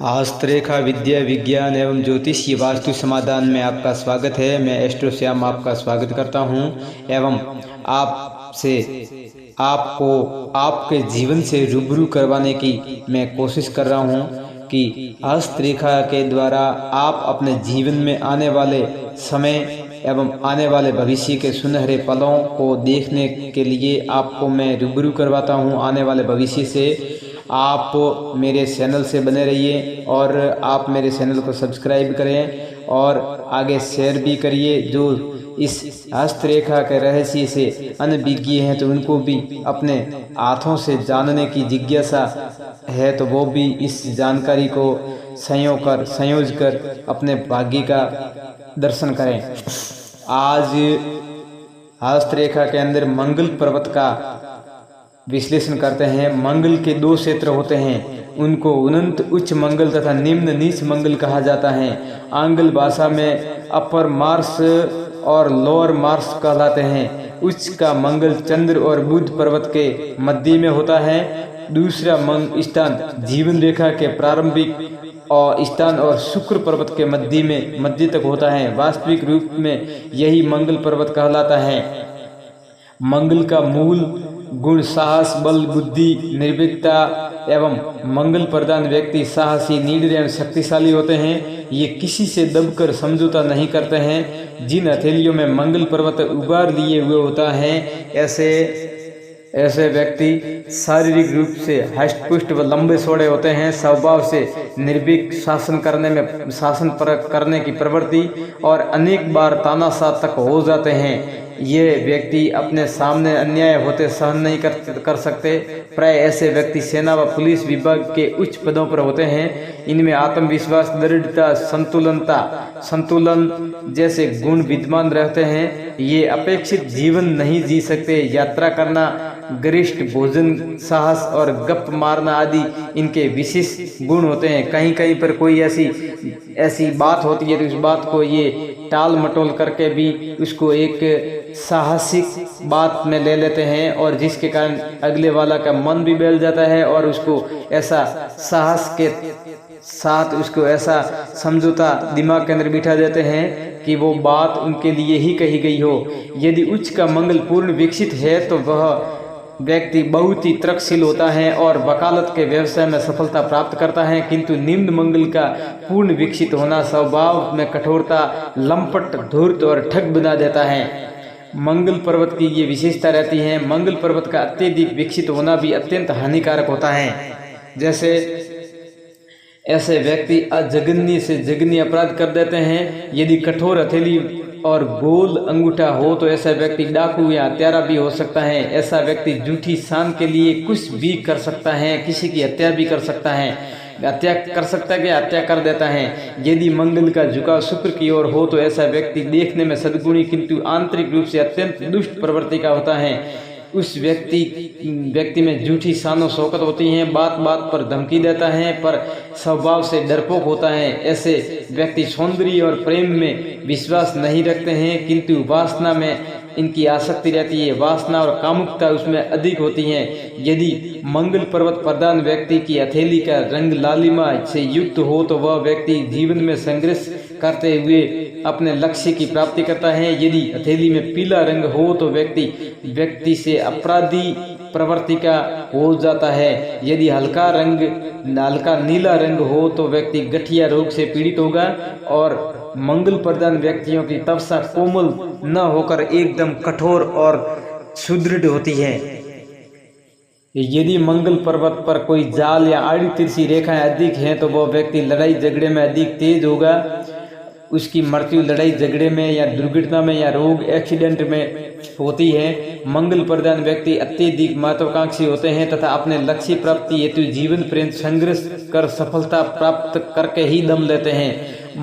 हस्तरेखा विद्या विज्ञान एवं ज्योतिषीय वास्तु समाधान में आपका स्वागत है। मैं एस्ट्रो श्याम आपका स्वागत करता हूं एवं आपसे आपको आपके जीवन से रूबरू करवाने की मैं कोशिश कर रहा हूं कि हस्तरेखा के द्वारा आप अपने जीवन में आने वाले समय एवं आने वाले भविष्य के सुनहरे पलों को देखने के लिए आपको मैं रूबरू करवाता हूं आने वाले भविष्य से। आप मेरे चैनल से बने रहिए और आप मेरे चैनल को सब्सक्राइब करें और आगे शेयर भी करिए। जो इस हस्तरेखा के रहस्य से अनभिज्ञ हैं तो उनको भी अपने हाथों से जानने की जिज्ञासा है तो वो भी इस जानकारी को संयोज कर अपने भाग्य का दर्शन करें। आज हस्तरेखा के अंदर मंगल पर्वत का विश्लेषण करते हैं। मंगल के दो क्षेत्र होते हैं, उनको अनंत उच्च मंगल तथा निम्न नीच मंगल कहा जाता है। आंग्ल भाषा में अपर मार्स और लोअर मार्स कहलाते हैं। उच्च का मंगल चंद्र और बुध पर्वत के मध्य में होता है। दूसरा स्थान जीवन रेखा के प्रारंभिक और स्थान और शुक्र पर्वत के मध्य तक होता है। वास्तविक रूप में यही मंगल पर्वत कहलाता है। मंगल का मूल गुण साहस, बल, बुद्धि, निर्भीकता एवं मंगल प्रधान व्यक्ति साहसी, निडर एवं शक्तिशाली होते हैं। ये किसी से दबकर समझौता नहीं करते हैं। जिन हथेलियों में मंगल पर्वत उभार लिए हुए होता है ऐसे व्यक्ति शारीरिक रूप से हष्टपुष्ट व लंबे चौड़े होते हैं। स्वभाव से निर्भीक, शासन करने की प्रवृत्ति और अनेक बार तानाशाह तक हो जाते हैं। ये व्यक्ति अपने सामने अन्याय होते सहन नहीं कर सकते। प्राय ऐसे व्यक्ति सेना व पुलिस विभाग के उच्च पदों पर होते हैं। इनमें आत्मविश्वास, दृढ़ता, संतुलन जैसे गुण विद्यमान रहते हैं। ये अपेक्षित जीवन नहीं जी सकते। यात्रा करना, गरिष्ठ भोजन, साहस और गप मारना आदि इनके विशेष गुण होते हैं। कहीं कहीं पर कोई ऐसी बात होती है तो उस बात को ये टाल मटोल करके भी उसको एक साहसिक बात में ले लेते हैं और जिसके कारण अगले वाला का मन भी बहल जाता है और उसको ऐसा साहस के साथ उसको ऐसा समझौता दिमाग के अंदर बिठा देते हैं कि वो बात उनके लिए ही कही गई हो। यदि उच्च का मंगल पूर्ण विकसित है तो वह व्यक्ति बहुत ही तर्कशील होता है और वकालत के व्यवसाय में सफलता प्राप्त करता है। किंतु निम्न मंगल का पूर्ण विकसित होना स्वभाव में कठोरता, लंपट, धूर्त और ठग बना देता है। मंगल पर्वत की ये विशेषता रहती है। मंगल पर्वत का अत्यधिक विकसित होना भी अत्यंत हानिकारक होता है। जैसे ऐसे व्यक्ति अजघन्य से जघन्य अपराध कर देते हैं। यदि कठोर हथेली और गोल अंगूठा हो तो ऐसा व्यक्ति डाकू या हत्यारा भी हो सकता है। ऐसा व्यक्ति झूठी शान के लिए कुछ भी कर सकता है, किसी की हत्या भी कर सकता है। हत्या कर देता है। यदि मंगल का झुकाव शुक्र की ओर हो तो ऐसा व्यक्ति देखने में सद्गुणी किंतु आंतरिक रूप से अत्यंत दुष्ट प्रवृत्ति का होता है। उस व्यक्ति में झूठी शानो शौकत होती है, बात बात पर धमकी देता है पर स्वभाव से डरपोक होता है। ऐसे व्यक्ति सौंदर्य और प्रेम में विश्वास नहीं रखते हैं किंतु वासना में इनकी आसक्ति रहती है। वासना और कामुकता उसमें अधिक होती है। यदि मंगल पर्वत प्रधान व्यक्ति की हथेली का रंग लालिमा से युक्त हो तो वह व्यक्ति जीवन में संघर्ष करते हुए अपने लक्ष्य की प्राप्ति करता है। यदि हथेली में पीला रंग हो तो व्यक्ति से अपराधी प्रवृत्ति का हो जाता है। यदि हल्का नीला रंग हो तो व्यक्ति गठिया रोग से पीड़ित होगा और मंगल प्रधान व्यक्तियों की तवचा कोमल न होकर एकदम कठोर और सुदृढ़ होती है। यदि मंगल पर्वत पर कोई जाल या आड़ी तिरछी रेखाएं अधिक हैं तो वह व्यक्ति लड़ाई झगड़े में अधिक तेज होगा। उसकी मृत्यु लड़ाई झगड़े में या दुर्घटना में या रोग एक्सीडेंट में होती है। मंगल प्रधान व्यक्ति अत्यधिक महत्वाकांक्षी होते हैं तथा अपने लक्ष्य प्राप्ति हेतु जीवन पर्यंत संघर्ष कर सफलता प्राप्त करके ही दम लेते हैं।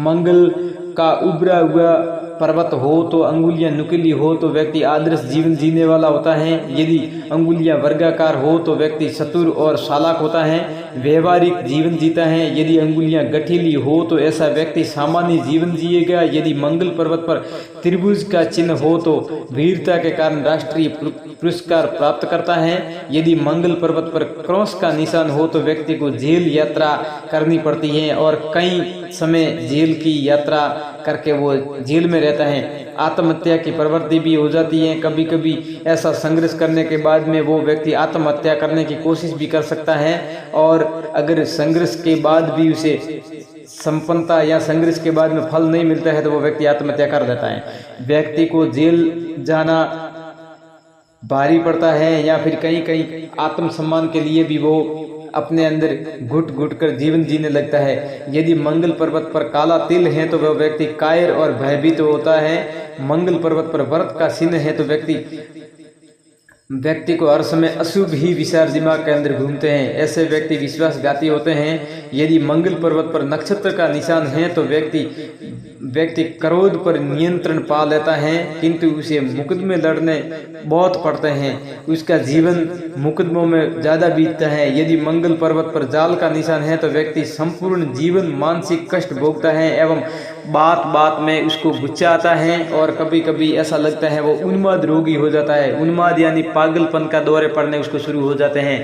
मंगल का उभरा हुआ पर्वत हो तो अंगुलियां नुकीली हो तो व्यक्ति आदर्श जीवन जीने वाला होता है। यदि अंगुलियां वर्गाकार हो तो व्यक्ति चतुर और चालाक होता है। व्यवहारिक जीवन जीता है। यदि अंगुलियां गठीली हो तो ऐसा व्यक्ति सामान्य जीवन जिएगा। यदि मंगल पर्वत पर त्रिभुज का चिन्ह हो तो वीरता के कारण राष्ट्रीय पुरस्कार प्राप्त करता है। यदि मंगल पर्वत पर क्रॉस का निशान हो तो व्यक्ति को जेल यात्रा करनी पड़ती है और कई समय जेल की यात्रा करके वो जेल में रहता है। आत्महत्या की प्रवृत्ति भी हो जाती है। कभी कभी ऐसा संघर्ष करने के बाद में वो व्यक्ति आत्महत्या करने की कोशिश भी कर सकता है, और अगर संघर्ष के बाद भी उसे संपन्नता या संघर्ष के बाद में फल नहीं मिलता है तो वो व्यक्ति आत्महत्या कर देता है। व्यक्ति को जेल जाना भारी पड़ता है या फिर कहीं कहीं आत्मसम्मान के लिए भी वो अपने अंदर घुट घुट कर जीवन जीने लगता है। यदि मंगल पर्वत पर काला तिल है तो वह व्यक्ति कायर और भयभीत होता है। मंगल पर्वत पर व्रत का चिन्ह है तो व्यक्ति को हर समय अशुभ ही विचार दिमाग के अंदर घूमते हैं। ऐसे व्यक्ति विश्वासघाती होते हैं। यदि मंगल पर्वत पर नक्षत्र का निशान है तो व्यक्ति क्रोध पर नियंत्रण पा लेता है, किंतु उसे मुकदमे लड़ने बहुत पड़ते हैं। उसका जीवन मुकदमों में ज़्यादा बीतता है। यदि मंगल पर्वत पर जाल का निशान है तो व्यक्ति संपूर्ण जीवन मानसिक कष्ट भोगता है एवं बात बात में उसको गुस्सा आता है और कभी कभी ऐसा लगता है वो उन्माद रोगी हो जाता है। उन्माद यानी पागलपन का दौरे पड़ने उसको शुरू हो जाते हैं।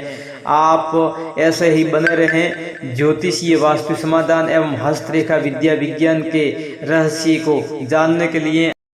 आप ऐसे ही बने रहें। ज्योतिषीय वास्तु समाधान एवं हस्तरेखा विद्या विज्ञान के रहस्य को जानने के लिए